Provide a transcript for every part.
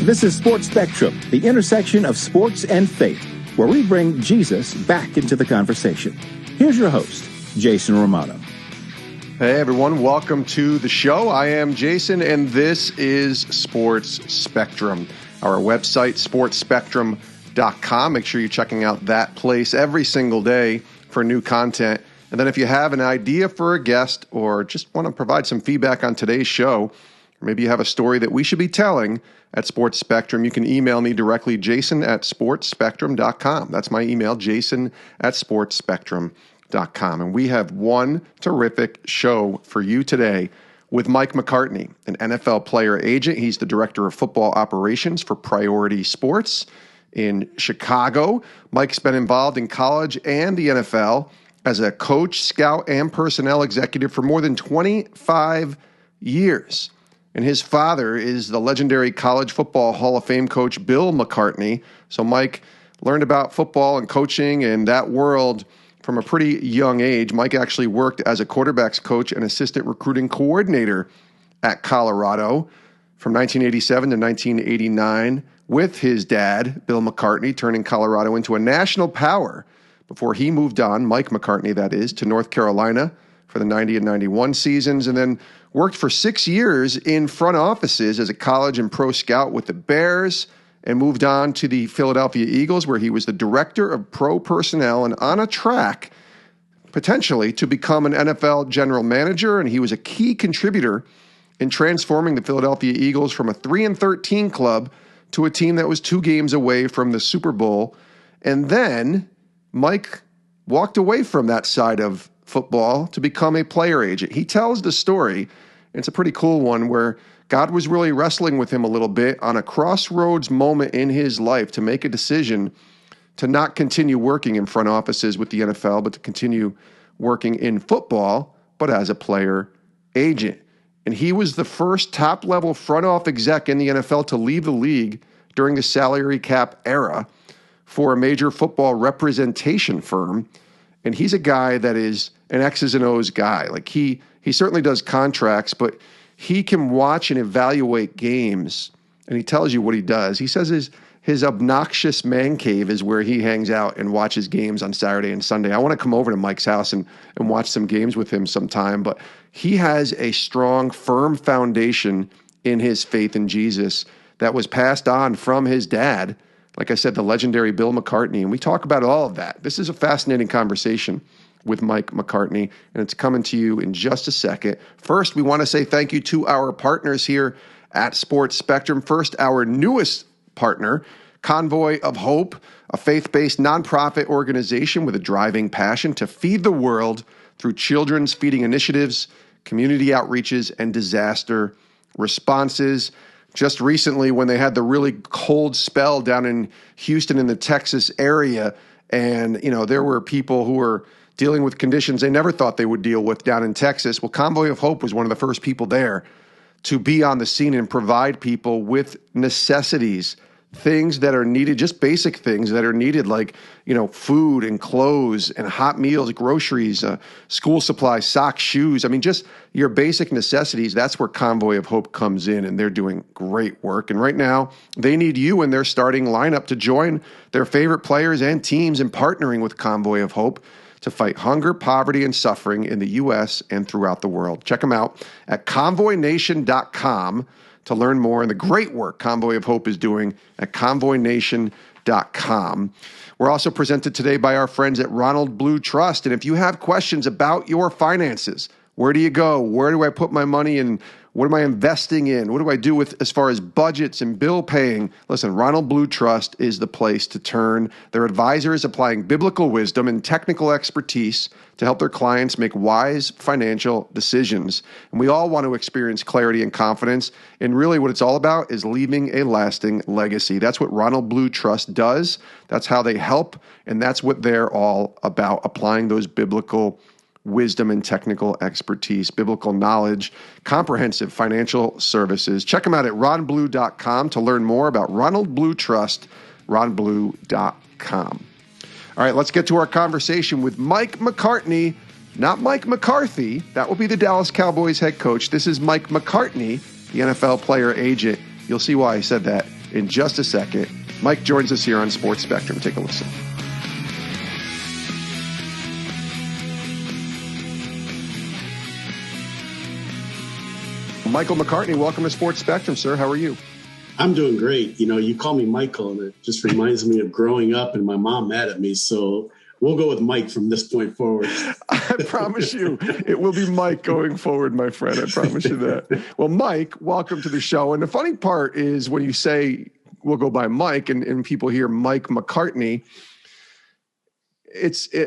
This is Sports Spectrum, the intersection of sports and faith, where we bring Jesus back into the conversation. Here's your host, Jason Romano. Hey everyone, welcome to the show. I am Jason, and this is Sports Spectrum. Our website, sportspectrum.com. Make sure you're checking out that place every single day for new content. And then if you have an idea for a guest or just want to provide some feedback on today's show, or maybe you have a story that we should be telling at Sports Spectrum, you can email me directly, jason@sportspectrum.com. That's my email, jason@sportspectrum.com. And we have one terrific show for you today with Mike McCartney, an NFL player agent. He's the director of football operations for Priority Sports in Chicago. Mike's been involved in college and the NFL as a coach, scout, and personnel executive for more than 25 years. And his father is the legendary College Football Hall of Fame coach, Bill McCartney. So Mike learned about football and coaching and that world from a pretty young age. Mike actually worked as a quarterbacks coach and assistant recruiting coordinator at Colorado from 1987 to 1989 with his dad, Bill McCartney, turning Colorado into a national power before he moved on, Mike McCartney that is, to North Carolina for the 90 and 91 seasons, and then worked for 6 years in front offices as a college and pro scout with the Bears, and moved on to the Philadelphia Eagles, where he was the director of pro personnel and on a track, potentially, to become an NFL general manager. And he was a key contributor in transforming the Philadelphia Eagles from a 3-13 club to a team that was 2 games away from the Super Bowl. And then Mike walked away from that side of football to become a player agent. He tells the story, it's a pretty cool one, where God was really wrestling with him a little bit on a crossroads moment in his life to make a decision to not continue working in front offices with the NFL, but to continue working in football, but as a player agent. And he was the first top-level front office exec in the NFL to leave the league during the salary cap era for a major football representation firm. And he's a guy that is an X's and O's guy. Like he certainly does contracts, but he can watch and evaluate games, and he tells you what he does. He says his obnoxious man cave is where he hangs out and watches games on Saturday and Sunday. I want to come over to Mike's house and watch some games with him sometime, but he has a strong, firm foundation in his faith in Jesus that was passed on from his dad, like I said, the legendary Bill McCartney, and we talk about all of that. This is a fascinating conversation with Mike McCartney, and it's coming to you in just a second. First, we want to say thank you to our partners here at Sports Spectrum. First, our newest partner, Convoy of Hope, a faith-based nonprofit organization with a driving passion to feed the world through children's feeding initiatives, community outreaches, and disaster responses. Just recently, when they had the really cold spell down in Houston in the Texas area, and there were people who were dealing with conditions they never thought they would deal with down in Texas. Well, Convoy of Hope was one of the first people there to be on the scene and provide people with necessities, things that are needed, just basic things that are needed, like, food and clothes and hot meals, groceries, school supplies, socks, shoes. I mean, just your basic necessities. That's where Convoy of Hope comes in, and they're doing great work. And right now, they need you in their starting lineup to join their favorite players and teams in partnering with Convoy of Hope to fight hunger, poverty, and suffering in the U.S. and throughout the world. Check them out at convoynation.com to learn more and the great work Convoy of Hope is doing at convoynation.com. We're also presented today by our friends at Ronald Blue Trust. And if you have questions about your finances, where do you go? Where do I put my money in? What am I investing in? What do I do with as far as budgets and bill paying? Listen, Ronald Blue Trust is the place to turn. Their advisor is applying biblical wisdom and technical expertise to help their clients make wise financial decisions. And we all want to experience clarity and confidence. And really what it's all about is leaving a lasting legacy. That's what Ronald Blue Trust does. That's how they help. And that's what they're all about, applying those biblical wisdom and technical expertise, biblical knowledge, comprehensive financial services. Check them out at ronblue.com to learn more about Ronald Blue Trust, ronblue.com. All right, let's get to our conversation with Mike McCartney, not Mike McCarthy. That will be the Dallas Cowboys head coach. This is Mike McCartney, the NFL player agent. You'll see why I said that in just a second. Mike joins us here on Sports Spectrum. Take a listen. Michael McCartney, welcome to Sports Spectrum, sir. How are you? I'm doing great. You call me Michael, and it just reminds me of growing up and my mom mad at me. So we'll go with Mike from this point forward. I promise you, it will be Mike going forward, my friend. I promise you that. Well, Mike, welcome to the show. And the funny part is when you say we'll go by Mike and people hear Mike McCartney,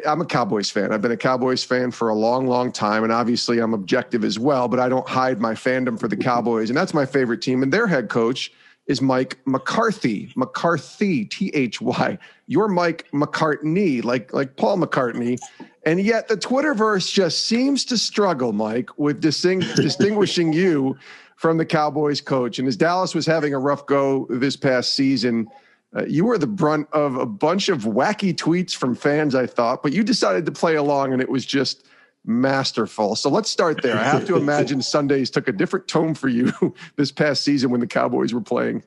I'm a Cowboys fan. I've been a Cowboys fan for a long, long time. And obviously I'm objective as well, but I don't hide my fandom for the Cowboys. And that's my favorite team. And their head coach is Mike McCarthy, Thy. You're Mike McCartney, like Paul McCartney. And yet the Twitterverse just seems to struggle, Mike, with distinguishing you from the Cowboys coach. And as Dallas was having a rough go this past season, you were the brunt of a bunch of wacky tweets from fans, I thought, but you decided to play along, and it was just masterful. So let's start there. I have to imagine Sundays took a different tone for you this past season when the Cowboys were playing.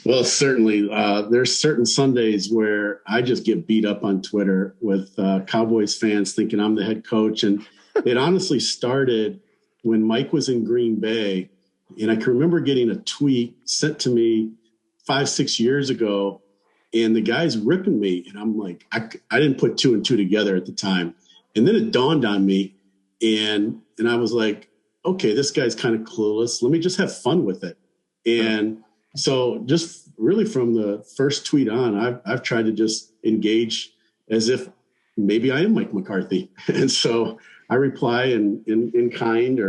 Well, certainly. There's certain Sundays where I just get beat up on Twitter with Cowboys fans thinking I'm the head coach. And it honestly started when Mike was in Green Bay. And I can remember getting a tweet sent to me 5-6 years ago, and the guy's ripping me. And I'm like, I didn't put 2 and 2 together at the time. And then it dawned on me, and I was like, okay, this guy's kind of clueless. Let me just have fun with it. And so just really from the first tweet on, I've tried to just engage as if maybe I am Mike McCarthy. And so I reply in kind,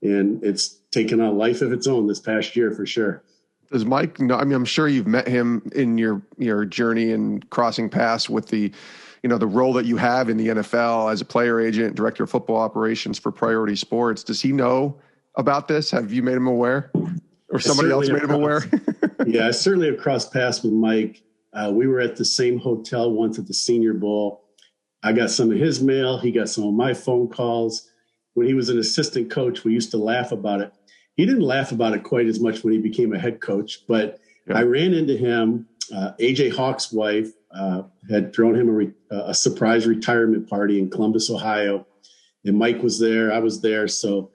and it's taken a life of its own this past year for sure. Does Mike know? I mean, I'm sure you've met him in your journey and crossing paths with the role that you have in the NFL as a player agent, director of football operations for Priority Sports. Does he know about this? Have you made him aware, or somebody else made him aware? Yeah, I certainly have crossed paths with Mike. We were at the same hotel once at the Senior Bowl. I got some of his mail. He got some of my phone calls. When he was an assistant coach, we used to laugh about it. He didn't laugh about it quite as much when he became a head coach, but yeah. I ran into him. AJ Hawk's wife had thrown him a surprise retirement party in Columbus, Ohio, and Mike was there. I was there, so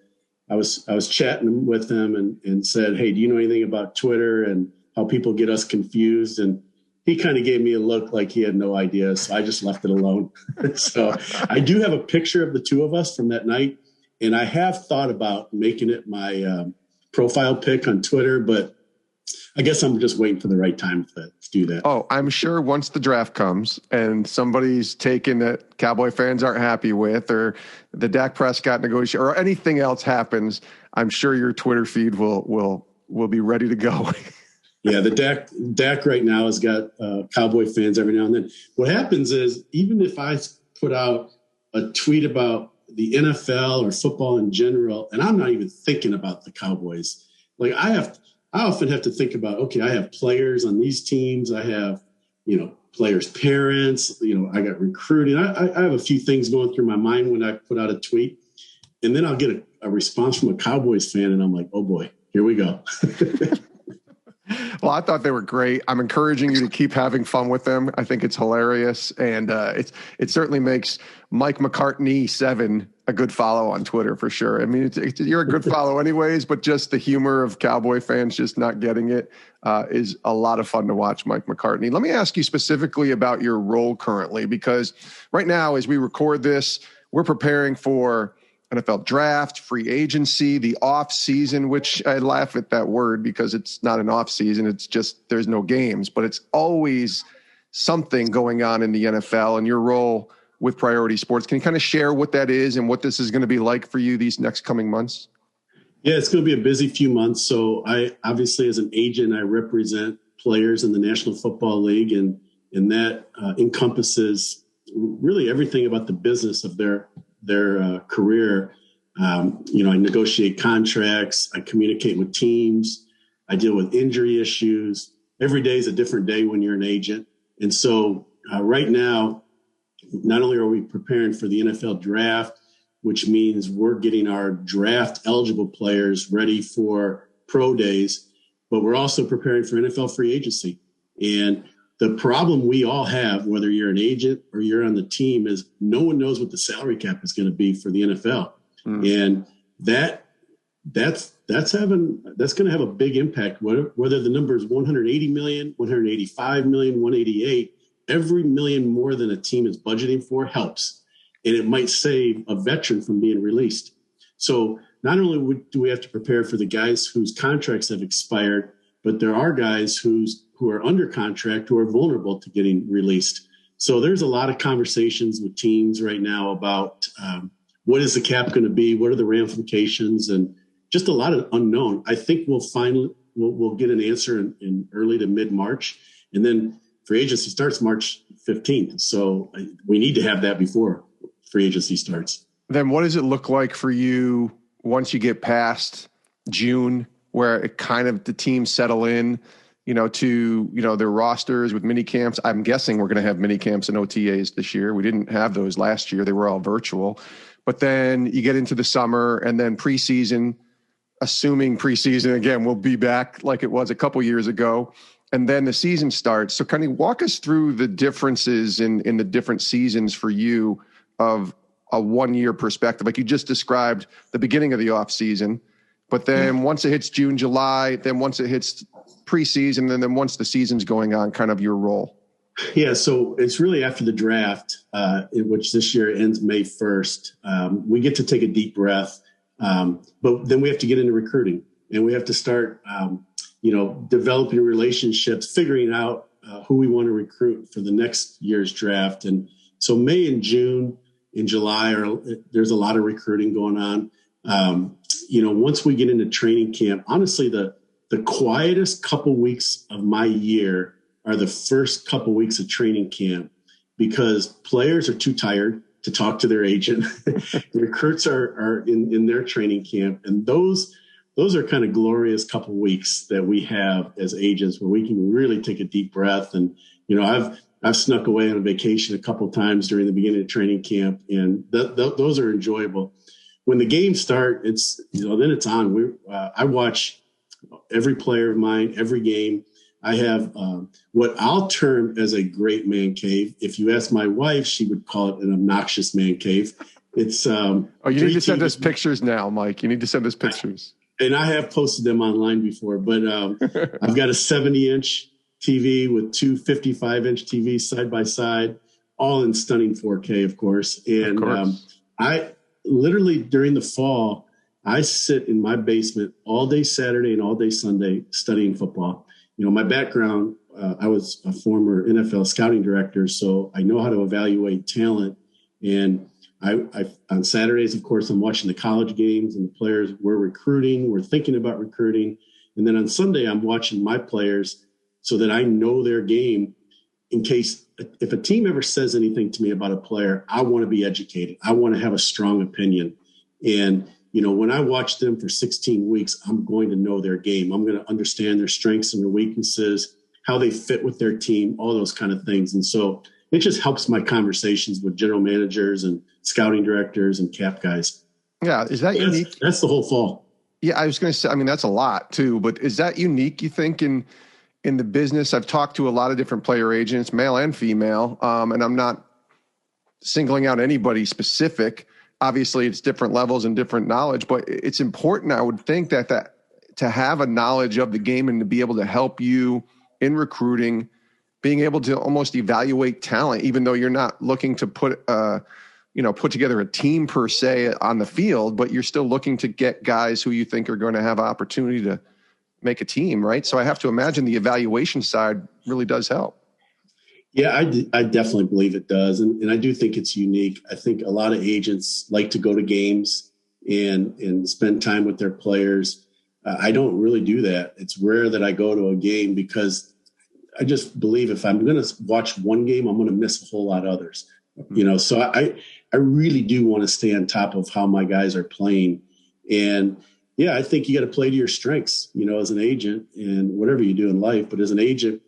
I was chatting with him and said, "Hey, do you know anything about Twitter and how people get us confused?" And he kind of gave me a look like he had no idea, so I just left it alone. So I do have a picture of the two of us from that night. And I have thought about making it my profile pic on Twitter, but I guess I'm just waiting for the right time to do that. Oh, I'm sure once the draft comes and somebody's taken that Cowboy fans aren't happy with, or the Dak Prescott negotiation, or anything else happens, I'm sure your Twitter feed will be ready to go. Yeah, the Dak right now has got Cowboy fans every now and then. What happens is, even if I put out a tweet about the NFL or football in general, and I'm not even thinking about the Cowboys. Like I often have to think about, okay, I have players on these teams. I have, players' parents, I got recruiting. I have a few things going through my mind when I put out a tweet, and then I'll get a response from a Cowboys fan, and I'm like, oh boy, here we go. Well, I thought they were great. I'm encouraging you to keep having fun with them. I think it's hilarious, and it certainly makes Mike McCartney 7 a good follow on Twitter for sure. I mean, you're a good follow anyways, but just the humor of Cowboy fans just not getting it is a lot of fun to watch, Mike McCartney. Let me ask you specifically about your role currently, because right now, as we record this, we're preparing for NFL draft, free agency, the off season, which I laugh at that word because it's not an off season. It's just there's no games, but it's always something going on in the NFL, and your role with Priority Sports. Can you kind of share what that is and what this is going to be like for you these next coming months? Yeah, it's going to be a busy few months. So I obviously, as an agent, I represent players in the National Football League, and that encompasses really everything about the business of their career. I negotiate contracts. I communicate with teams. I deal with injury issues. Every day is a different day when you're an agent. And so right now, not only are we preparing for the NFL draft, which means we're getting our draft eligible players ready for pro days, but we're also preparing for NFL free agency. And the problem we all have, whether you're an agent or you're on the team, is no one knows what the salary cap is going to be for the NFL. And that's going to have a big impact, whether the number is 180 million, 185 million, 188. Every million more than a team is budgeting for helps, and it might save a veteran from being released. So not only do we have to prepare for the guys whose contracts have expired, but there are guys who are under contract who are vulnerable to getting released. So there's a lot of conversations with teams right now about what is the cap going to be, what are the ramifications, and just a lot of unknown. I think we'll get an answer in early to mid-March, and then free agency starts March 15th. So we need to have that before free agency starts. Then what does it look like for you once you get past June, where it kind of the teams settle in, to, their rosters with mini camps? I'm guessing we're going to have mini camps and OTAs this year. We didn't have those last year. They were all virtual. But then you get into the summer and then preseason, assuming preseason, again, will be back like it was a couple years ago. And then the season starts. So kind of walk us through the differences in the different seasons for you of a 1 year perspective. Like you just described the beginning of the off season, but then once it hits June, July, then once it hits preseason, and then once the season's going on, kind of your role. Yeah. So it's really after the draft, which this year ends May 1st. We get to take a deep breath, but then we have to get into recruiting, and we have to start, developing relationships, figuring out who we want to recruit for the next year's draft. And so May and June and July there's a lot of recruiting going on. Once we get into training camp, honestly, the quietest couple weeks of my year are the first couple weeks of training camp, because players are too tired to talk to their agent. Recruits are in their training camp, and those are kind of glorious couple weeks that we have as agents where we can really take a deep breath. And, I've snuck away on a vacation a couple of times during the beginning of training camp, and those are enjoyable. When the games start, it's, then it's on. I watch every player of mine, every game. I have what I'll term as a great man cave. If you ask my wife, she would call it an obnoxious man cave. It's you need to send us pictures now, Mike. You need to send us pictures. And I have posted them online before, but I've got a 70-inch TV with two 55-inch TVs side by side, all in stunning 4K, of course. And I literally, during the fall, I sit in my basement all day Saturday and all day Sunday studying football. My background, I was a former NFL scouting director, so I know how to evaluate talent. And I on Saturdays, of course, I'm watching the college games and the players we're recruiting. We're thinking about recruiting. And then on Sunday, I'm watching my players so that I know their game in case if a team ever says anything to me about a player, I want to be educated. I want to have a strong opinion. And, when I watch them for 16 weeks, I'm going to know their game. I'm going to understand their strengths and their weaknesses, how they fit with their team, all those kind of things. And so it just helps my conversations with general managers and scouting directors and cap guys. Yeah. Is that unique? That's the whole fall. Yeah. I was going to say, that's a lot too, but is that unique, you think, in the business? I've talked to a lot of different player agents, male and female, and I'm not singling out anybody specific. Obviously it's different levels and different knowledge, but it's important, I would think, that to have a knowledge of the game and to be able to help you in recruiting, being able to almost evaluate talent, even though you're not looking to put together a team per se on the field, but you're still looking to get guys who you think are going to have opportunity to make a team, right? So I have to imagine the evaluation side really does help. Yeah, I definitely believe it does. And I do think it's unique. I think a lot of agents like to go to games and spend time with their players. I don't really do that. It's rare that I go to a game because I just believe if I'm going to watch one game, I'm going to miss a whole lot of others. So I really do want to stay on top of how my guys are playing. And yeah, I think you got to play to your strengths, as an agent and whatever you do in life. But as an agent,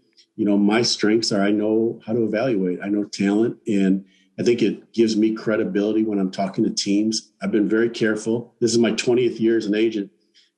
my strengths are I know how to evaluate. I know talent, and I think it gives me credibility when I'm talking to teams. I've been very careful. This is my 20th year as an agent.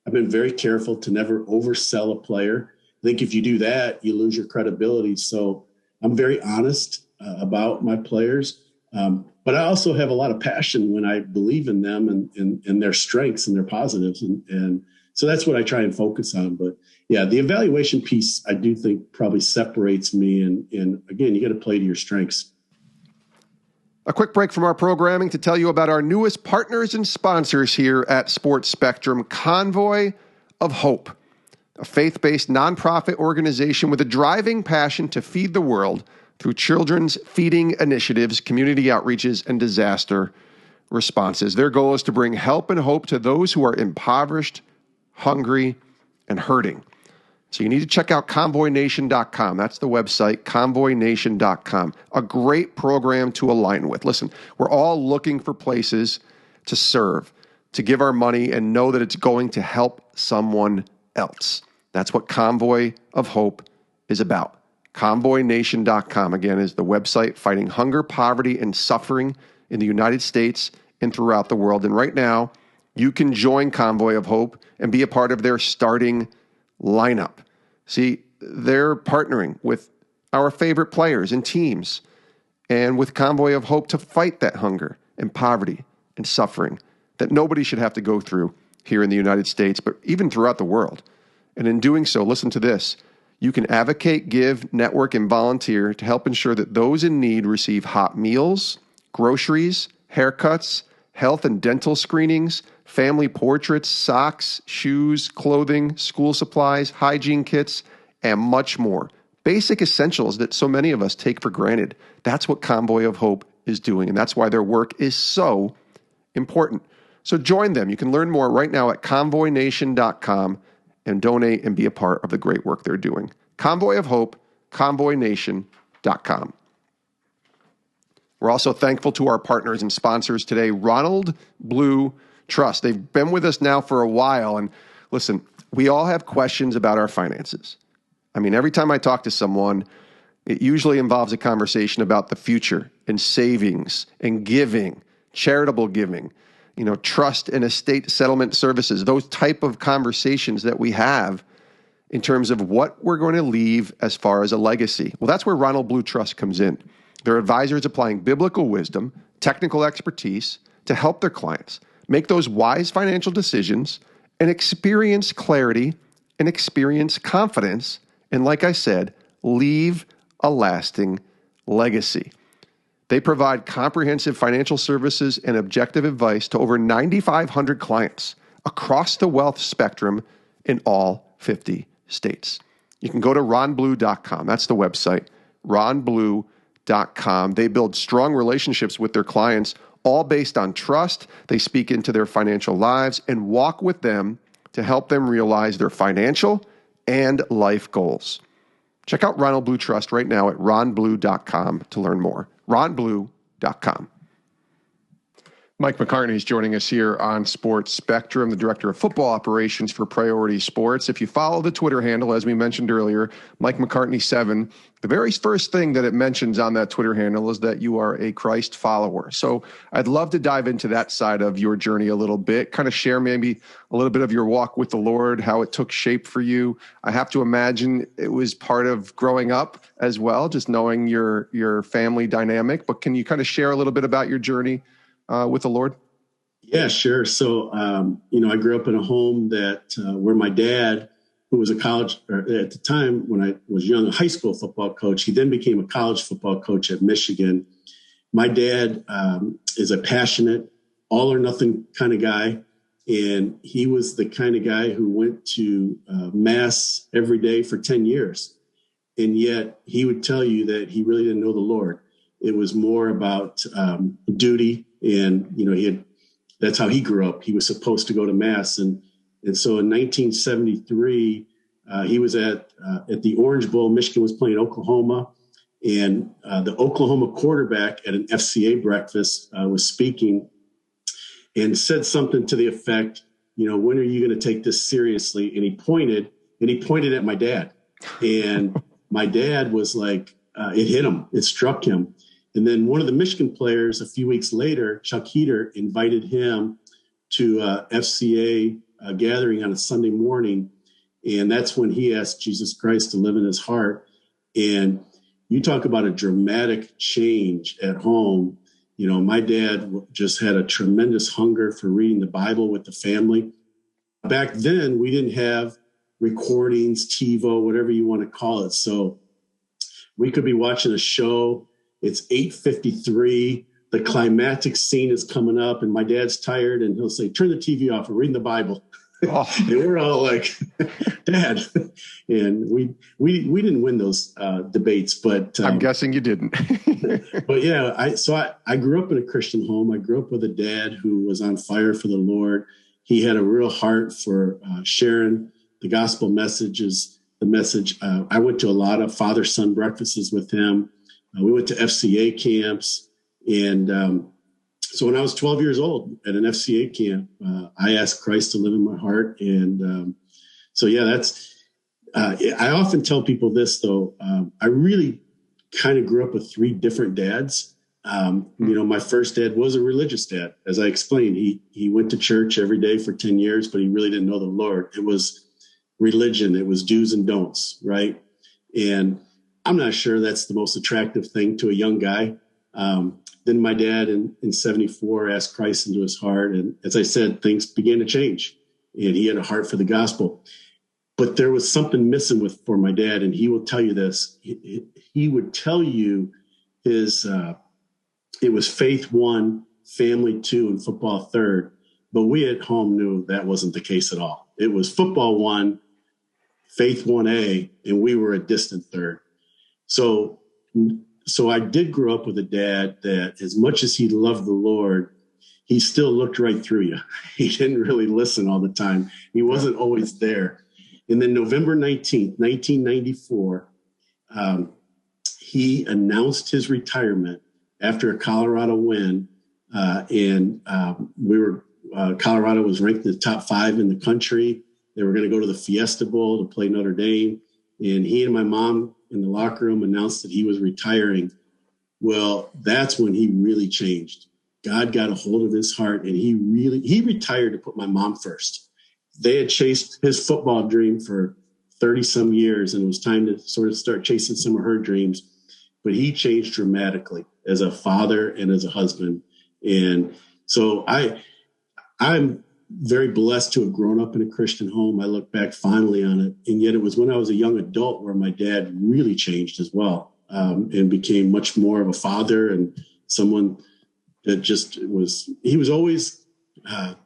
I've been very careful to never oversell a player. I think if you do that, you lose your credibility. So I'm very honest about my players. But I also have a lot of passion when I believe in them and their strengths and their positives. And so that's what I try and focus on. But yeah, the evaluation piece, I do think probably separates me. And again, you got to play to your strengths. A quick break from our programming to tell you about our newest partners and sponsors here at Sports Spectrum, Convoy of Hope, a faith-based nonprofit organization with a driving passion to feed the world through children's feeding initiatives, community outreaches, and disaster responses. Their goal is to bring help and hope to those who are impoverished, hungry, and hurting. So you need to check out convoynation.com. That's the website, convoynation.com. A great program to align with. Listen, we're all looking for places to serve, to give our money and know that it's going to help someone else. That's what Convoy of Hope is about. Convoynation.com, again, is the website fighting hunger, poverty, and suffering in the United States and throughout the world. And right now, you can join Convoy of Hope and be a part of their starting lineup. See, they're partnering with our favorite players and teams and with Convoy of Hope to fight that hunger and poverty and suffering that nobody should have to go through here in the United States, but even throughout the world. And in doing so, listen to this. You can advocate, give, network, and volunteer to help ensure that those in need receive hot meals, groceries, haircuts, health and dental screenings, family portraits, socks, shoes, clothing, school supplies, hygiene kits, and much more. Basic essentials that so many of us take for granted. That's what Convoy of Hope is doing, and that's why their work is so important. So join them. You can learn more right now at convoynation.com and donate and be a part of the great work they're doing. Convoy of Hope, convoynation.com. We're also thankful to our partners and sponsors today, Ronald Blue Trust. They've been with us now for a while. And listen, we all have questions about our finances. I mean, every time I talk to someone, it usually involves a conversation about the future and savings and giving, charitable giving, trust and estate settlement services, those type of conversations that we have in terms of what we're going to leave as far as a legacy. Well, that's where Ronald Blue Trust comes in. They're advisors applying biblical wisdom, technical expertise to help their clients make those wise financial decisions and experience clarity and experience confidence. And like I said, leave a lasting legacy. They provide comprehensive financial services and objective advice to over 9,500 clients across the wealth spectrum in all 50 states. You can go to ronblue.com. That's the website, ronblue.com. They build strong relationships with their clients, all based on trust. They speak into their financial lives and walk with them to help them realize their financial and life goals. Check out Ronald Blue Trust right now at ronblue.com to learn more. ronblue.com. Mike McCartney is joining us here on Sports Spectrum, the Director of Football Operations for Priority Sports. If you follow the Twitter handle, as we mentioned earlier, Mike McCartney 7, the very first thing that it mentions on that Twitter handle is that you are a Christ follower. So I'd love to dive into that side of your journey a little bit, kind of share maybe a little bit of your walk with the Lord, how it took shape for you. I have to imagine it was part of growing up as well, just knowing your family dynamic. But can you kind of share a little bit about your journey with the Lord? Yeah, sure. So, I grew up in a home that where my dad, who was a college, or at the time when I was young, a high school football coach, he then became a college football coach at Michigan. My dad is a passionate, all or nothing kind of guy. And he was the kind of guy who went to mass every day for 10 years. And yet he would tell you that he really didn't know the Lord. It was more about duty. And, that's how he grew up. He was supposed to go to mass. And so in 1973, he was at the Orange Bowl. Michigan was playing Oklahoma. And the Oklahoma quarterback at an FCA breakfast was speaking and said something to the effect, when are you going to take this seriously? And he pointed at my dad. And my dad was like, it hit him. It struck him. And then one of the Michigan players, a few weeks later, Chuck Heater, invited him to FCA gathering on a Sunday morning. And that's when he asked Jesus Christ to live in his heart. And you talk about a dramatic change at home. You know, my dad just had a tremendous hunger for reading the Bible with the family. Back then, we didn't have recordings, TiVo, whatever you want to call it. So we could be watching a show. It's 8:53. The climactic scene is coming up, and my dad's tired, and he'll say, "Turn the TV off. We're reading the Bible." Oh. And we're all like, "Dad," and we didn't win those debates, but I'm guessing you didn't. But yeah, I grew up in a Christian home. I grew up with a dad who was on fire for the Lord. He had a real heart for sharing the gospel messages. The message. I went to a lot of father-son breakfasts with him. We went to FCA camps, and so when I was 12 years old at an FCA camp, I asked Christ to live in my heart. And so, yeah, that's, I often tell people this, though. I really kind of grew up with three different dads. You know, my first dad was a religious dad. As I explained, he went to church every day for 10 years, but he really didn't know the Lord. It was religion. It was do's and don'ts, right? And I'm not sure that's the most attractive thing to a young guy. Then my dad in 74 asked Christ into his heart. And as I said, things began to change, and he had a heart for the gospel. But there was something missing for my dad. And he will tell you this. He would tell you it was faith 1, family 2, and football 3rd. But we at home knew that wasn't the case at all. It was football 1, faith 1A, and we were a distant 3rd. So I did grow up with a dad that, as much as he loved the Lord, he still looked right through you. He didn't really listen all the time. He wasn't always there. And then November 19th, 1994, he announced his retirement after a Colorado win. Colorado was ranked in the top 5 in the country. They were going to go to the Fiesta Bowl to play Notre Dame. And he and my mom in the locker room announced that he was retiring. Well, that's when he really changed. God got a hold of his heart, and he retired to put my mom first. They had chased his football dream for 30 some years, and it was time to sort of start chasing some of her dreams. But he changed dramatically as a father and as a husband. And so I'm very blessed to have grown up in a Christian home. I look back fondly on it. And yet it was when I was a young adult where my dad really changed as well, and became much more of a father and someone that he was always, the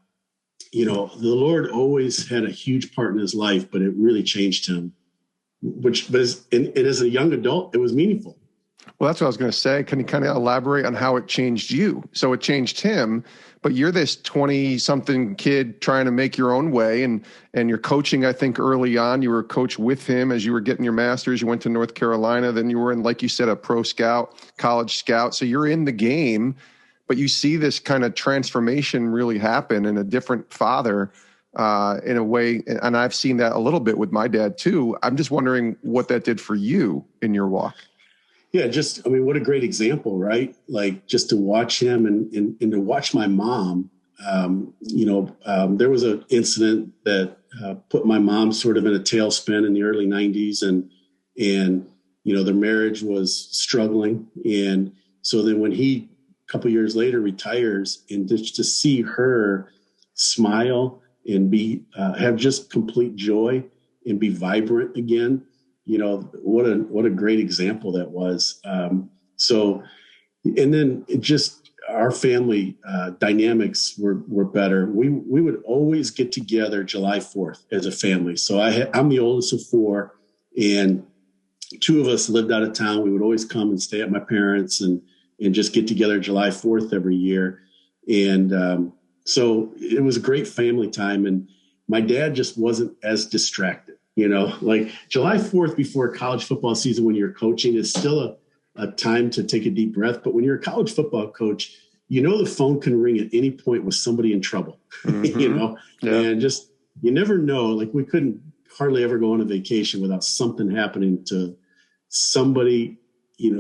Lord always had a huge part in his life, but it really changed him, and as a young adult, it was meaningful. Well, that's what I was going to say. Can you kind of elaborate on how it changed you? So it changed him, but you're this 20-something kid trying to make your own way, and you're coaching, I think, early on. You were a coach with him as you were getting your master's. You went to North Carolina. Then you were in, like you said, a pro scout, college scout. So you're in the game, but you see this kind of transformation really happen in a different father in a way. And I've seen that a little bit with my dad, too. I'm just wondering what that did for you in your walk. Yeah, what a great example, right? Like, just to watch him and to watch my mom. There was an incident that put my mom sort of in a tailspin in the early 90s, and their marriage was struggling. And so then when he, a couple years later, retires, and just to see her smile and have just complete joy and be vibrant again. What a great example that was. And then our family dynamics were better. We would always get together July 4th as a family. So I'm the oldest of 4, and 2 of us lived out of town. We would always come and stay at my parents' and just get together July 4th every year. And so it was a great family time. And my dad just wasn't as distracted. Like July 4th before college football season, when you're coaching, is still a time to take a deep breath. But when you're a college football coach, the phone can ring at any point with somebody in trouble, Mm-hmm. Yeah. And just, you never know. Like, we couldn't hardly ever go on a vacation without something happening to somebody,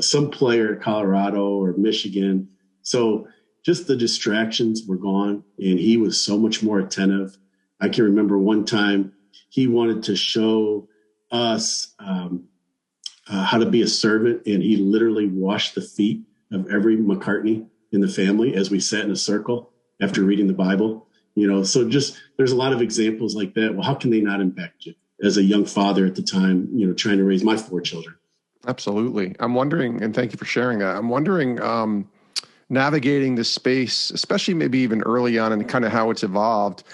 some player at Colorado or Michigan. So just the distractions were gone, and he was so much more attentive. I can remember one time he wanted to show us how to be a servant, and he literally washed the feet of every McCartney in the family as we sat in a circle after reading the Bible. So just there's a lot of examples like that. Well, how can they not impact you as a young father at the time, trying to raise my 4 children? Absolutely. I'm wondering, and thank you for sharing that. I'm wondering, navigating the space, especially maybe even early on, and kind of how it's evolved,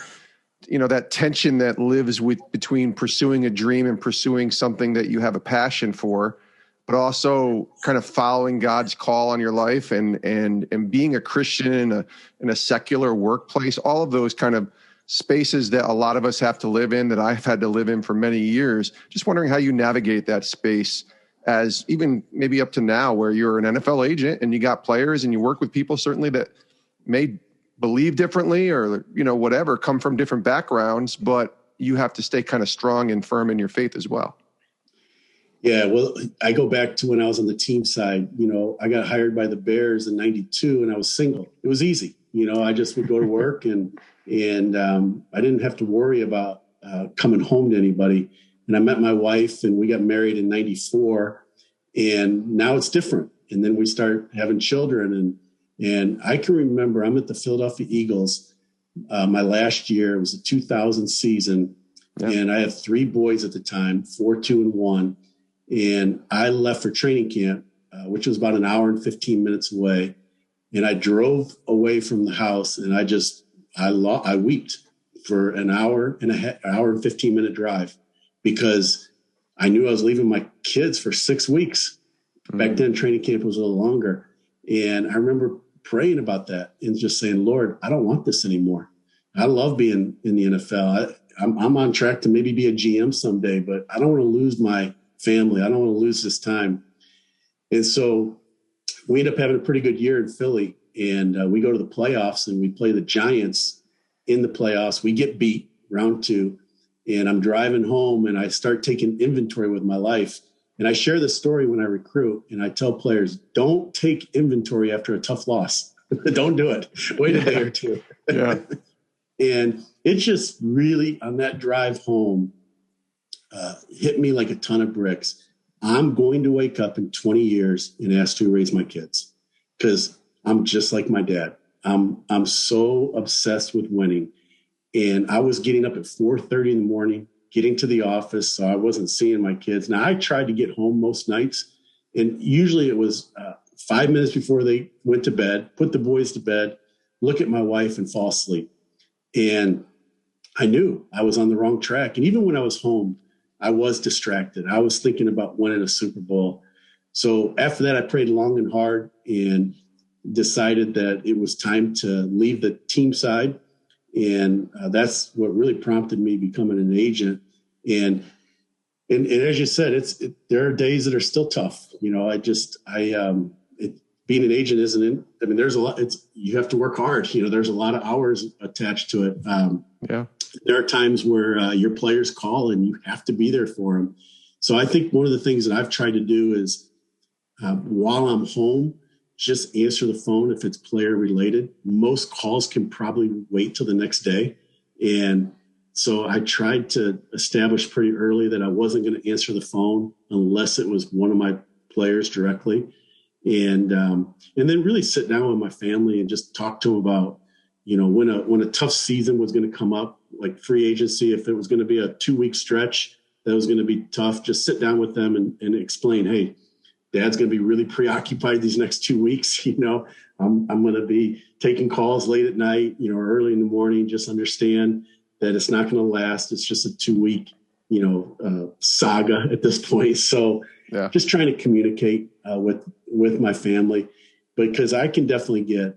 that tension that lives between pursuing a dream and pursuing something that you have a passion for, but also kind of following God's call on your life and being a Christian in a secular workplace, all of those kind of spaces that a lot of us have to live in, that I've had to live in for many years. Just wondering how you navigate that space, as even maybe up to now, where you're an NFL agent and you got players and you work with people certainly that may believe differently or, whatever, come from different backgrounds, but you have to stay kind of strong and firm in your faith as well. Yeah, well, I go back to when I was on the team side. I got hired by the Bears in '92 and I was single. It was easy. I just would go to work and I didn't have to worry about coming home to anybody. And I met my wife and we got married in '94, and now it's different. And then we start having children, and I can remember I'm at the Philadelphia Eagles my last year. It was a 2000 season. Yeah. And I have 3 boys at the time, 4, 2, and 1. And I left for training camp, which was about an hour and 15 minutes away. And I drove away from the house, and I wept for an hour and 15-minute drive, because I knew I was leaving my kids for 6 weeks. Mm-hmm. Back then, training camp was a little longer. And I remember praying about that and just saying, Lord, I don't want this anymore. I love being in the NFL. I'm on track to maybe be a GM someday, but I don't want to lose my family. I don't want to lose this time. And so we end up having a pretty good year in Philly, and we go to the playoffs and we play the Giants in the playoffs. We get beat round 2, and I'm driving home and I start taking inventory with my life. And I share this story when I recruit, and I tell players, don't take inventory after a tough loss. Don't do it. Wait a day or 2. Yeah. And it just really, on that drive home, hit me like a ton of bricks. I'm going to wake up in 20 years and ask to raise my kids, because I'm just like my dad. I'm so obsessed with winning. And I was getting up at 4:30 in the morning, getting to the office, so I wasn't seeing my kids. Now, I tried to get home most nights, and usually it was 5 minutes before they went to bed, put the boys to bed, look at my wife, and fall asleep. And I knew I was on the wrong track. And even when I was home, I was distracted. I was thinking about winning a Super Bowl. So after that, I prayed long and hard and decided that it was time to leave the team side. And that's what really prompted me becoming an agent. And as you said, there are days that are still tough. Being an agent isn't. There's a lot. You have to work hard. There's a lot of hours attached to it. Yeah. There are times where your players call and you have to be there for them. So I think one of the things that I've tried to do is while I'm home, just answer the phone if it's player related. Most calls can probably wait till the next day. And so I tried to establish pretty early that I wasn't going to answer the phone unless it was one of my players directly. And then really sit down with my family and just talk to them about, when a tough season was going to come up, like free agency, if it was going to be a 2-week stretch that was going to be tough, just sit down with them and explain, hey, Dad's going to be really preoccupied these next 2 weeks. I'm going to be taking calls late at night, or early in the morning. Just understand that it's not going to last. It's just a 2-week, saga at this point. So yeah. Just trying to communicate with my family, because I can definitely get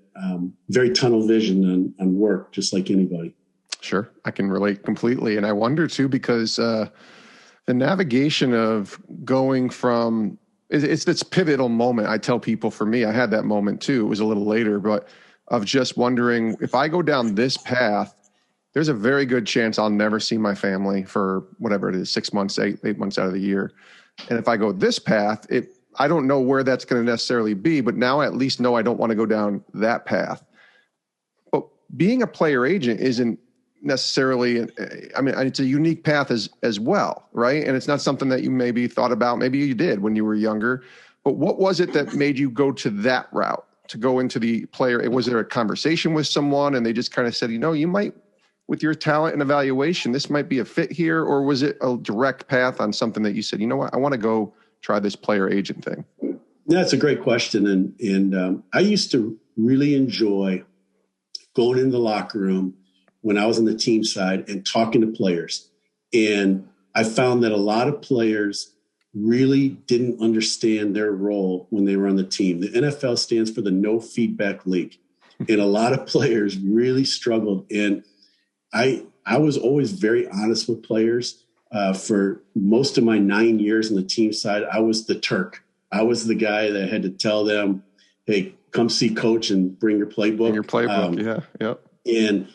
very tunnel vision on work, just like anybody. Sure. I can relate completely. And I wonder too, because the navigation of going from, it's this pivotal moment. I tell people, for me, I had that moment too. It was a little later, but of just wondering, if I go down this path, there's a very good chance I'll never see my family for whatever it is, 6 months, eight months out of the year. And if I go this path, I don't know where that's going to necessarily be, but now I at least know I don't want to go down that path. But being a player agent isn't necessarily, I mean, it's a unique path as well, right? And it's not something that you maybe thought about. Maybe you did when you were younger, but what was it that made you go to that route, to go into the player? Was there a conversation with someone and they just kind of said, you might, with your talent and evaluation, this might be a fit here? Or was it a direct path on something that you said, you know what, I want to go try this player agent thing? That's a great question. And I used to really enjoy going in the locker room when I was on the team side and talking to players. And I found that a lot of players really didn't understand their role when they were on the team. The NFL stands for the No Feedback League. And a lot of players really struggled. And I was always very honest with players. For most of my 9 years on the team side, I was the Turk. I was the guy that had to tell them, hey, come see coach and bring your playbook. And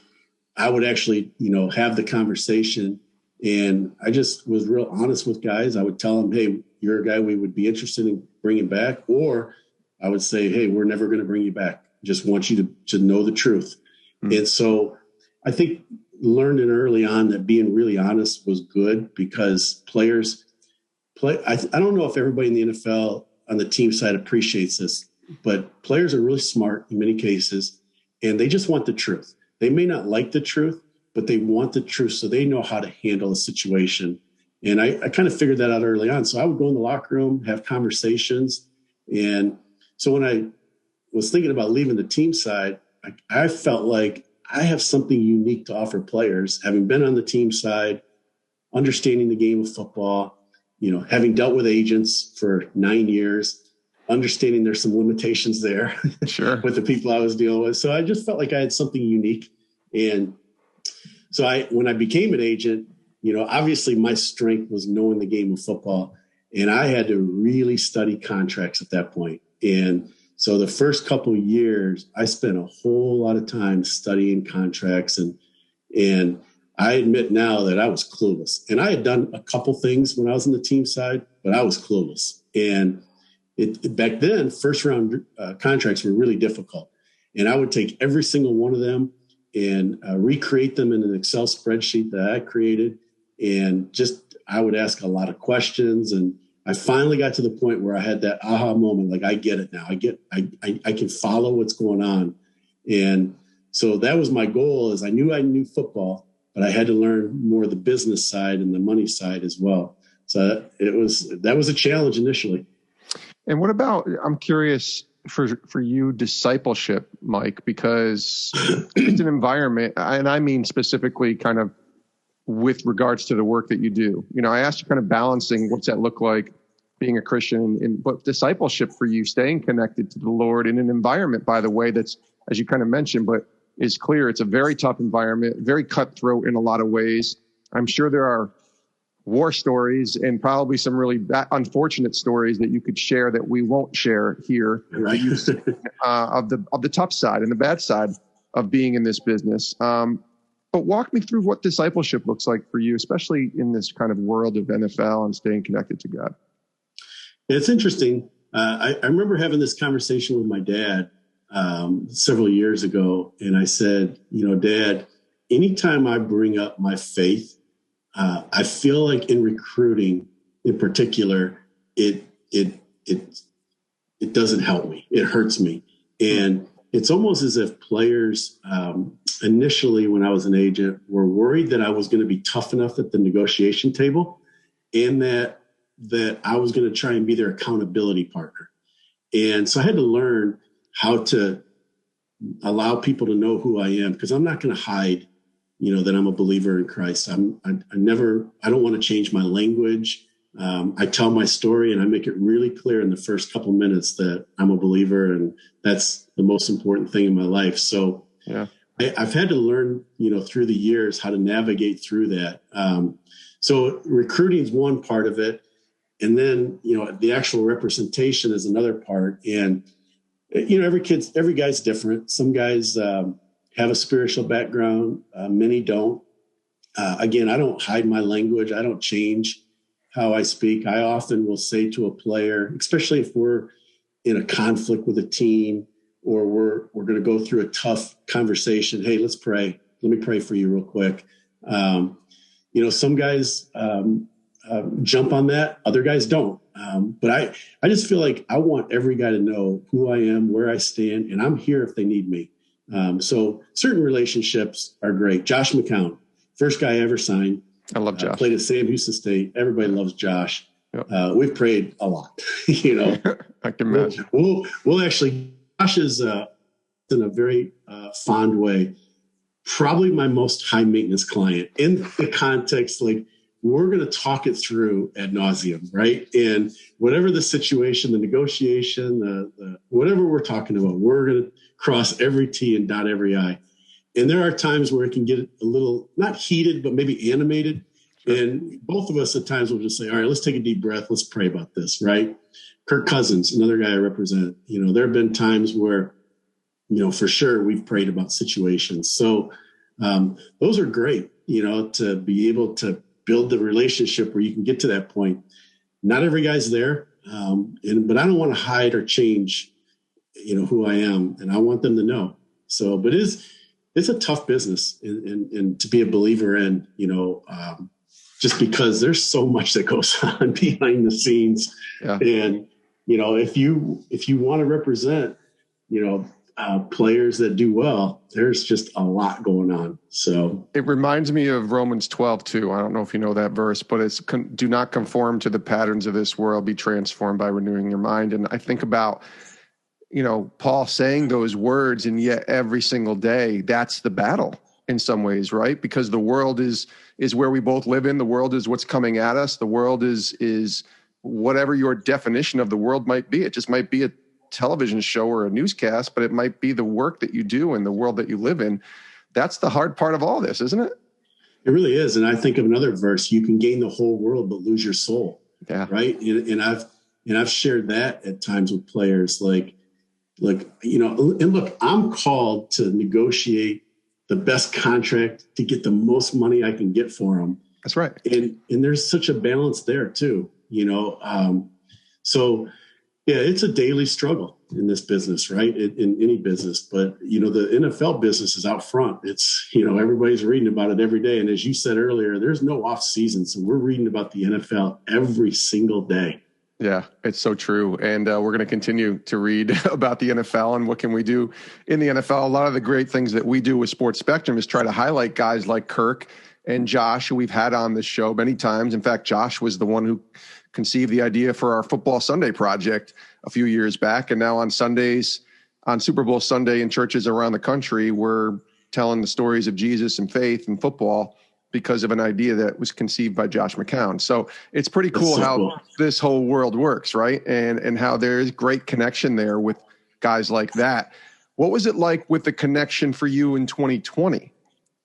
I would actually, have the conversation. And I just was real honest with guys. I would tell them, hey, you're a guy we would be interested in bringing back. Or I would say, hey, we're never going to bring you back. Just want you to know the truth. Mm-hmm. And so I think learning early on that being really honest was good, because players I don't know if everybody in the NFL on the team side appreciates this, but players are really smart in many cases, and they just want the truth. They may not like the truth, but they want the truth so they know how to handle a situation. And I kind of figured that out early on. So I would go in the locker room, have conversations. And so when I was thinking about leaving the team side, I felt like I have something unique to offer players, having been on the team side, understanding the game of football, having dealt with agents for 9 years, understanding there's some limitations there sure. with the people I was dealing with. So I just felt like I had something unique. And so when I became an agent, obviously my strength was knowing the game of football, and I had to really study contracts at that point. And so the first couple of years, I spent a whole lot of time studying contracts, and I admit now that I was clueless. And I had done a couple things when I was on the team side, but I was clueless. And back then, first round contracts were really difficult. And I would take every single one of them and recreate them in an Excel spreadsheet that I created. And I would ask a lot of questions. And I finally got to the point where I had that aha moment. Like, I get it now. I can follow what's going on. And so that was my goal. Is I knew football, but I had to learn more of the business side and the money side as well. So that was a challenge initially. And what about, I'm curious for you, discipleship, Mike, because it's an environment, and I mean specifically kind of with regards to the work that you do. I asked you kind of balancing what's that look like being a Christian, but discipleship for you, staying connected to the Lord in an environment, by the way, that's, as you kind of mentioned, but is clear. It's a very tough environment, very cutthroat in a lot of ways. I'm sure there are war stories and probably some really unfortunate stories that you could share that we won't share here, right? of the tough side and the bad side of being in this business. But walk me through what discipleship looks like for you, especially in this kind of world of NFL and staying connected to God. It's interesting. I remember having this conversation with my dad several years ago. And I said, Dad, anytime I bring up my faith, I feel like in recruiting in particular, it doesn't help me. It hurts me. And it's almost as if players initially, when I was an agent, were worried that I was going to be tough enough at the negotiation table, and that I was going to try and be their accountability partner. And so I had to learn how to allow people to know who I am, because I'm not going to hide, that I'm a believer in Christ. I don't want to change my language. I tell my story and I make it really clear in the first couple minutes that I'm a believer, and that's the most important thing in my life. So yeah. I've had to learn, through the years how to navigate through that. So recruiting is one part of it. And then, the actual representation is another part. And, every guy's different. Some guys have a spiritual background. Many don't. Again, I don't hide my language. I don't change how I speak. I often will say to a player, especially if we're in a conflict with a team or we're going to go through a tough conversation, hey, let's pray. let me pray for you real quick. Some guys jump on that, other guys don't. But I just feel like I want every guy to know who I am, where I stand, and I'm here if they need me. So certain relationships are great. Josh McCown, first guy I ever signed. I love Josh. Played at Sam Houston State. Everybody loves Josh. Yep. We've prayed a lot. I can imagine. We'll actually, Josh is in a very fond way, probably my most high maintenance client in the context, like we're going to talk it through ad nauseum, right? And whatever the situation, the negotiation, the whatever we're talking about, we're going to cross every T and dot every I. And there are times where it can get a little, not heated, but maybe animated. Sure. And both of us at times will just say, all right, let's take a deep breath. Let's pray about this, right? Kirk Cousins, another guy I represent, there have been times where, for sure we've prayed about situations. So those are great, to be able to build the relationship where you can get to that point. Not every guy's there, but I don't want to hide or change, who I am, and I want them to know. So, but it's a tough business, and to be a believer in, just because there's so much that goes on behind the scenes, and if you want to represent, players that do well, there's just a lot going on. So it reminds me of Romans 12 too. I don't know if you know that verse, but it's do not conform to the patterns of this world, be transformed by renewing your mind. And I think about, Paul saying those words, and yet every single day, that's the battle in some ways, right? Because the world is where we both live in. The world is what's coming at us. The world is whatever your definition of the world might be. It just might be a television show or a newscast, but it might be the work that you do and the world that you live in. That's the hard part of all this, isn't it? It really is. And I think of another verse, you can gain the whole world, but lose your soul. Yeah. Right. And I've shared that at times with players, and look, I'm called to negotiate the best contract to get the most money I can get for them. That's right. And there's such a balance there too, so yeah, it's a daily struggle in this business, right? In any business, but the NFL business is out front. It's, everybody's reading about it every day. And as you said earlier, there's no off season. So we're reading about the NFL every single day. Yeah, it's so true. And we're going to continue to read about the NFL and what can we do in the NFL. A lot of the great things that we do with Sports Spectrum is try to highlight guys like Kirk and Josh, who we've had on this show many times. In fact, Josh was the one who conceived the idea for our Football Sunday project a few years back. And now on Sundays, on Super Bowl Sunday in churches around the country, we're telling the stories of Jesus and faith and football because of an idea that was conceived by Josh McCown. So it's pretty cool how this whole world works, right? And how there's great connection there with guys like that. What was it like with the connection for you in 2020?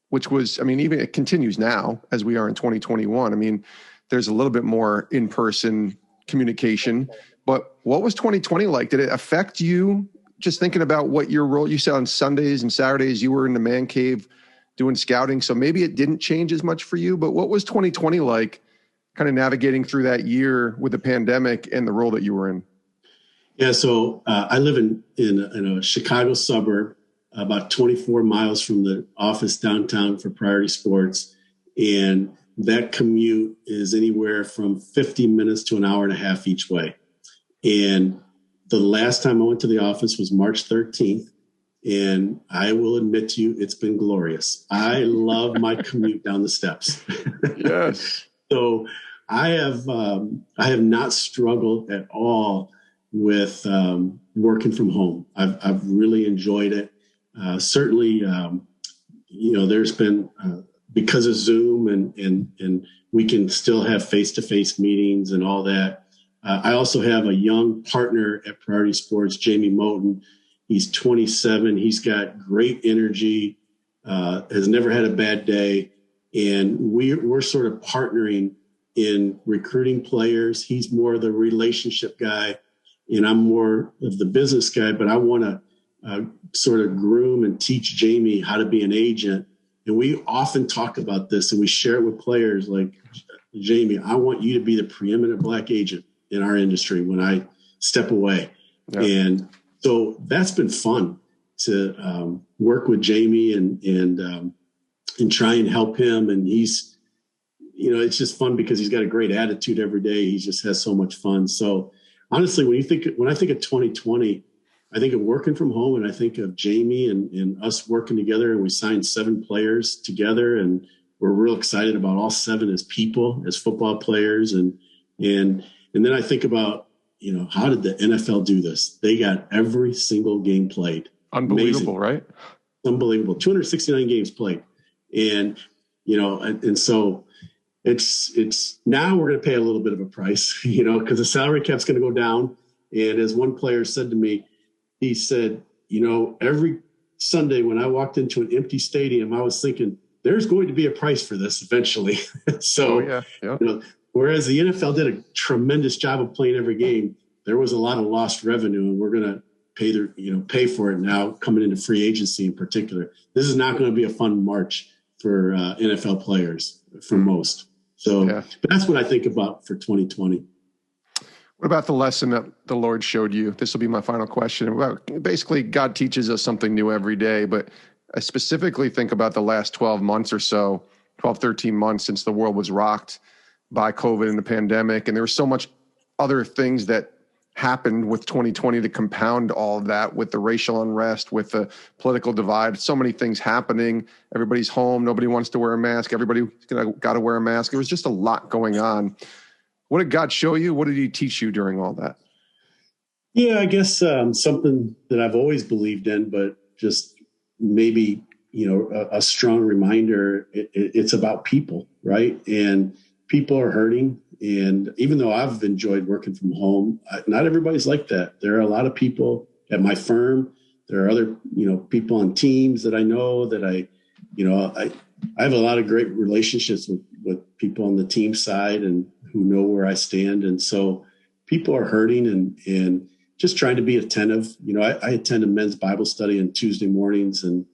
Which was, even it continues now as we are in 2021. There's a little bit more in-person communication, but what was 2020 like? Did it affect you? Just thinking about what your role, you said on Sundays and Saturdays, you were in the man cave doing scouting. So maybe it didn't change as much for you, but what was 2020 like kind of navigating through that year with the pandemic and the role that you were in? Yeah. So I live in a Chicago suburb, about 24 miles from the office downtown for Priority Sports. And that commute is anywhere from 50 minutes to an hour and a half each way. And the last time I went to the office was March 13th. And I will admit to you, it's been glorious. I love my commute down the steps. Yes. So I have not struggled at all with working from home. I've really enjoyed it. Certainly, there's been because of Zoom and we can still have face-to-face meetings and all that. I also have a young partner at Priority Sports, Jamie Moten. He's 27. He's got great energy, has never had a bad day. And we're sort of partnering in recruiting players. He's more the relationship guy, and I'm more of the business guy, but I want to sort of groom and teach Jamie how to be an agent. And we often talk about this and we share it with players like, Jamie, I want you to be the preeminent Black agent in our industry when I step away. Yeah. And so that's been fun to work with Jamie and and try and help him. And he's, it's just fun because he's got a great attitude every day. He just has so much fun. So honestly, when I think of 2020, I think of working from home, and I think of Jamie and us working together, and we signed 7 players together, and we're real excited about all 7 as people, as football players. And then I think about, how did the NFL do this? They got every single game played. Unbelievable, amazing. Right? Unbelievable. 269 games played. And, and so it's now we're going to pay a little bit of a price, because the salary cap's going to go down. And as one player said to me, he said, every Sunday when I walked into an empty stadium, I was thinking there's going to be a price for this eventually. So, whereas the NFL did a tremendous job of playing every game, there was a lot of lost revenue, and we're going to pay for it now coming into free agency in particular. This is not going to be a fun March for NFL players for most. So but that's what I think about for 2020. What about the lesson that the Lord showed you? This will be my final question. Basically, God teaches us something new every day, but I specifically think about the last 12 months or so, 12, 13 months since the world was rocked by COVID and the pandemic. And there were so much other things that happened with 2020 to compound all of that, with the racial unrest, with the political divide, so many things happening. Everybody's home. Nobody wants to wear a mask. Everybody's got to wear a mask. There was just a lot going on. What did God show you? What did he teach you during all that? Yeah, I guess something that I've always believed in, but just maybe, a strong reminder, it's about people, right? And people are hurting. And even though I've enjoyed working from home, not everybody's like that. There are a lot of people at my firm. There are other, people on teams that I know that I have a lot of great relationships with people on the team side and who know where I stand. And so people are hurting and just trying to be attentive. I attend a men's Bible study on Tuesday mornings, and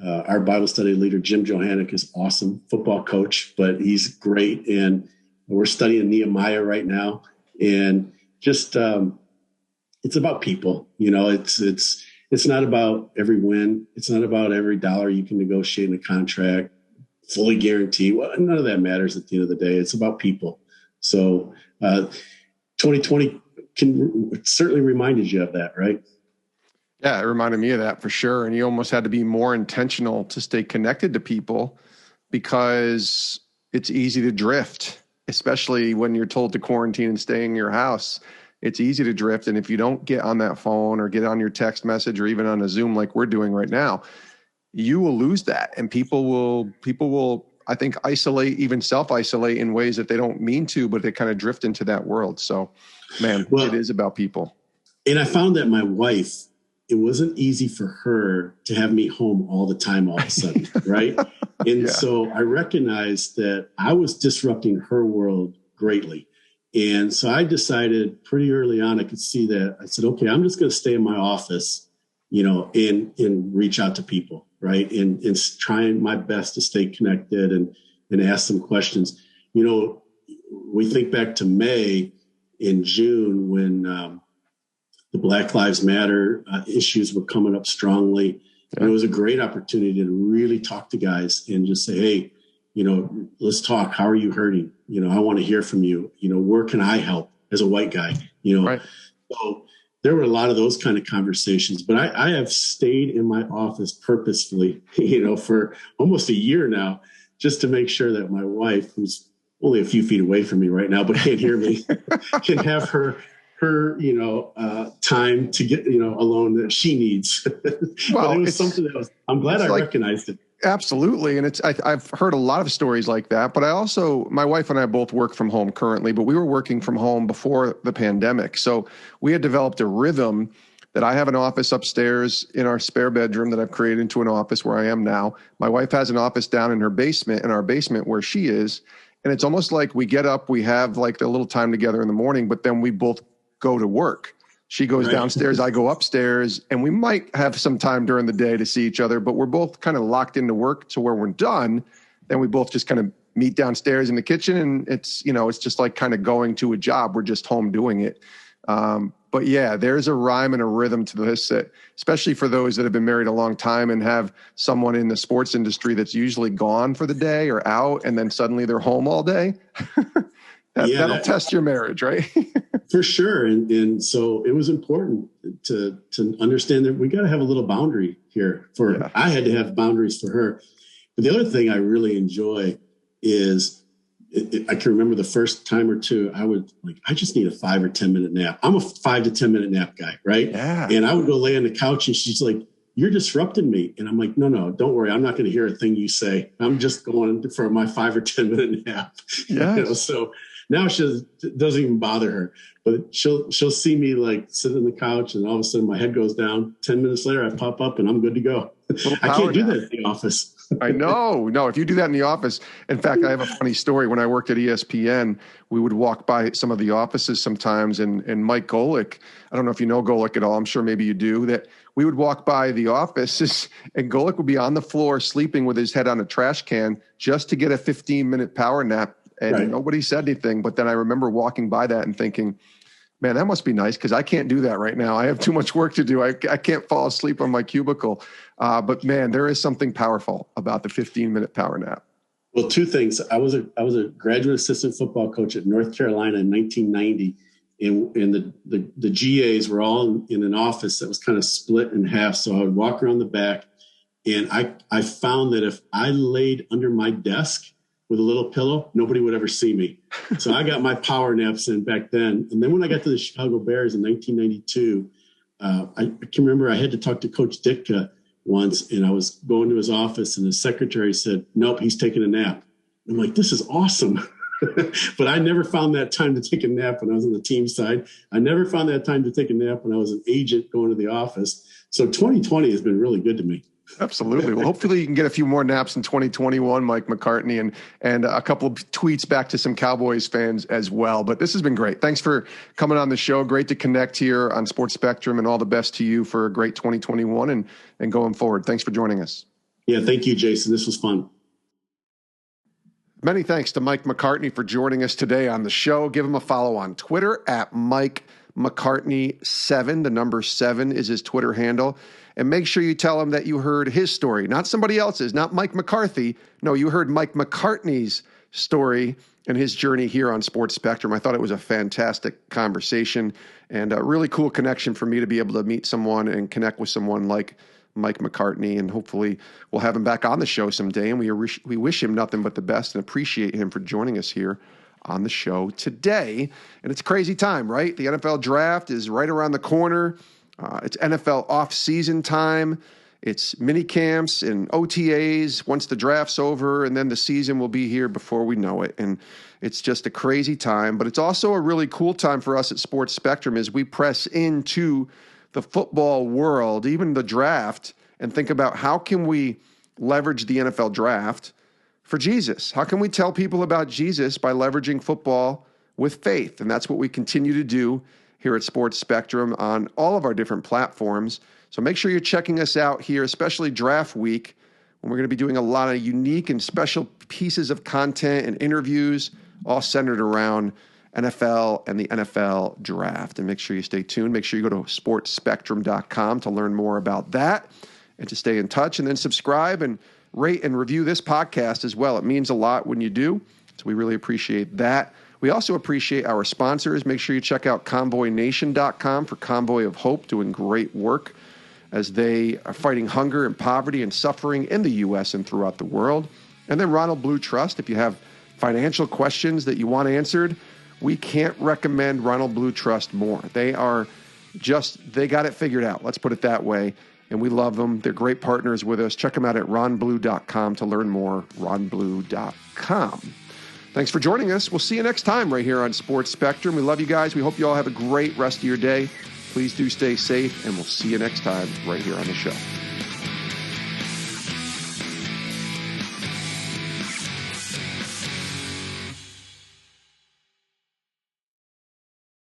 our Bible study leader, Jim Johannick, is awesome, football coach, but he's great. And we're studying Nehemiah right now. And just, it's about people, it's not about every win. It's not about every dollar you can negotiate in a contract, fully guaranteed. Well, none of that matters at the end of the day. It's about people. So 2020 certainly reminded you of that, right? Yeah, it reminded me of that for sure. And you almost had to be more intentional to stay connected to people, because it's easy to drift, especially when you're told to quarantine and stay in your house. It's easy to drift. And if you don't get on that phone or get on your text message or even on a Zoom like we're doing right now, you will lose that. And people will, I think, isolate, even self-isolate in ways that they don't mean to, but they kind of drift into that world. So, man, it is about people. And I found that my wife, it wasn't easy for her to have me home all the time, all of a sudden, right? And so I recognized that I was disrupting her world greatly. And so I decided pretty early on, I could see that. I said, okay, I'm just going to stay in my office, and reach out to people, right? And trying my best to stay connected and ask them questions. We think back to May and June when the Black Lives Matter issues were coming up strongly. And it was a great opportunity to really talk to guys and just say, hey, let's talk. How are you hurting? I want to hear from you. Where can I help as a white guy? Right. So there were a lot of those kind of conversations, but I have stayed in my office purposefully, for almost a year now, just to make sure that my wife, who's only a few feet away from me right now, but can't hear me, can have her time to get, alone that she needs. Well, but it was something that I'm glad I recognized it. Absolutely. And I've heard a lot of stories like that, but my wife and I both work from home currently, but we were working from home before the pandemic. So we had developed a rhythm that I have an office upstairs in our spare bedroom that I've created into an office where I am now. My wife has an office down in our basement where she is. And it's almost like we get up, we have like a little time together in the morning, but then we both go to work. She goes downstairs, I go upstairs, and we might have some time during the day to see each other, but we're both kind of locked into work. So when we're done, then we both just kind of meet downstairs in the kitchen, and it's just like kind of going to a job. We're just home doing it. But yeah, there's a rhyme and a rhythm to this, especially for those that have been married a long time and have someone in the sports industry that's usually gone for the day or out, and then suddenly they're home all day. That'll test your marriage, right? For sure. And so it was important to understand that we got to have a little boundary here. I had to have boundaries for her. But the other thing I really enjoy is I can remember the first time or two I just need a 5 or 10 minute nap. I'm a 5 to 10 minute nap guy. Right. Yeah. And I would go lay on the couch and she's like, "You're disrupting me." And I'm like, no, don't worry. I'm not going to hear a thing you say. I'm just going for my 5 or 10 minute nap. Yes. So now it doesn't even bother her, but she'll see me like sit on the couch and all of a sudden my head goes down. 10 minutes later, I pop up and I'm good to go. I can't do that in the office. I know. No, if you do that in the office, in fact, I have a funny story. When I worked at ESPN, we would walk by some of the offices sometimes, and Mike Golick, I don't know if you know Golick at all. I'm sure maybe you do, that we would walk by the offices and Golick would be on the floor sleeping with his head on a trash can just to get a 15-minute power nap. And Nobody said anything. But then I remember walking by that and thinking, man, that must be nice because I can't do that right now. I have too much work to do. I can't fall asleep on my cubicle. But man, there is something powerful about the 15-minute power nap. Well, two things. I was a graduate assistant football coach at North Carolina in 1990. And the GAs were all in an office that was kind of split in half. So I would walk around the back. And I found that if I laid under my desk with a little pillow, nobody would ever see me. So I got my power naps in back then. And then when I got to the Chicago Bears in 1992, I can remember I had to talk to Coach Ditka once, and I was going to his office, and his secretary said, "Nope, he's taking a nap." I'm like, this is awesome. But I never found that time to take a nap when I was on the team side. I never found that time to take a nap when I was an agent going to the office. So 2020 has been really good to me. Absolutely. Well, hopefully you can get a few more naps in 2021, Mike McCartney, and a couple of tweets back to some Cowboys fans as well. But this has been great. Thanks for coming on the show. Great to connect here on Sports Spectrum, and all the best to you for a great 2021 and going forward. Thanks for joining us. Yeah, thank you, Jason. This was fun. Many thanks to Mike McCartney for joining us today on the show. Give him a follow on Twitter at Mike McCartney7. The number 7 is his Twitter handle. And make sure you tell him that you heard his story, not somebody else's, not Mike McCarthy. No, you heard Mike McCartney's story and his journey here on Sports Spectrum. I thought it was a fantastic conversation and a really cool connection for me to be able to meet someone and connect with someone like Mike McCartney. And hopefully we'll have him back on the show someday. And we wish him nothing but the best and appreciate him for joining us here on the show today. And it's a crazy time, right? The NFL draft is right around the corner. It's NFL off-season time. It's mini camps and OTAs once the draft's over, and then the season will be here before we know it. And it's just a crazy time, but it's also a really cool time for us at Sports Spectrum as we press into the football world, even the draft, and think about how can we leverage the NFL draft for Jesus? How can we tell people about Jesus by leveraging football with faith? And that's what we continue to do here at Sports Spectrum on all of our different platforms. So make sure you're checking us out here, especially draft week, when we're going to be doing a lot of unique and special pieces of content and interviews, all centered around NFL and the NFL draft. And make sure you stay tuned. Make sure you go to sportspectrum.com to learn more about that and to stay in touch, and then subscribe and rate and review this podcast as well. It means a lot when you do, so we really appreciate that. We also appreciate our sponsors. Make sure you check out convoynation.com for Convoy of Hope, doing great work as they are fighting hunger and poverty and suffering in the U.S. and throughout the world. And then Ronald Blue Trust. If you have financial questions that you want answered, we can't recommend Ronald Blue Trust more. They got it figured out. Let's put it that way. And we love them. They're great partners with us. Check them out at ronblue.com to learn more, ronblue.com. Thanks for joining us. We'll see you next time right here on Sports Spectrum. We love you guys. We hope you all have a great rest of your day. Please do stay safe, and we'll see you next time right here on the show.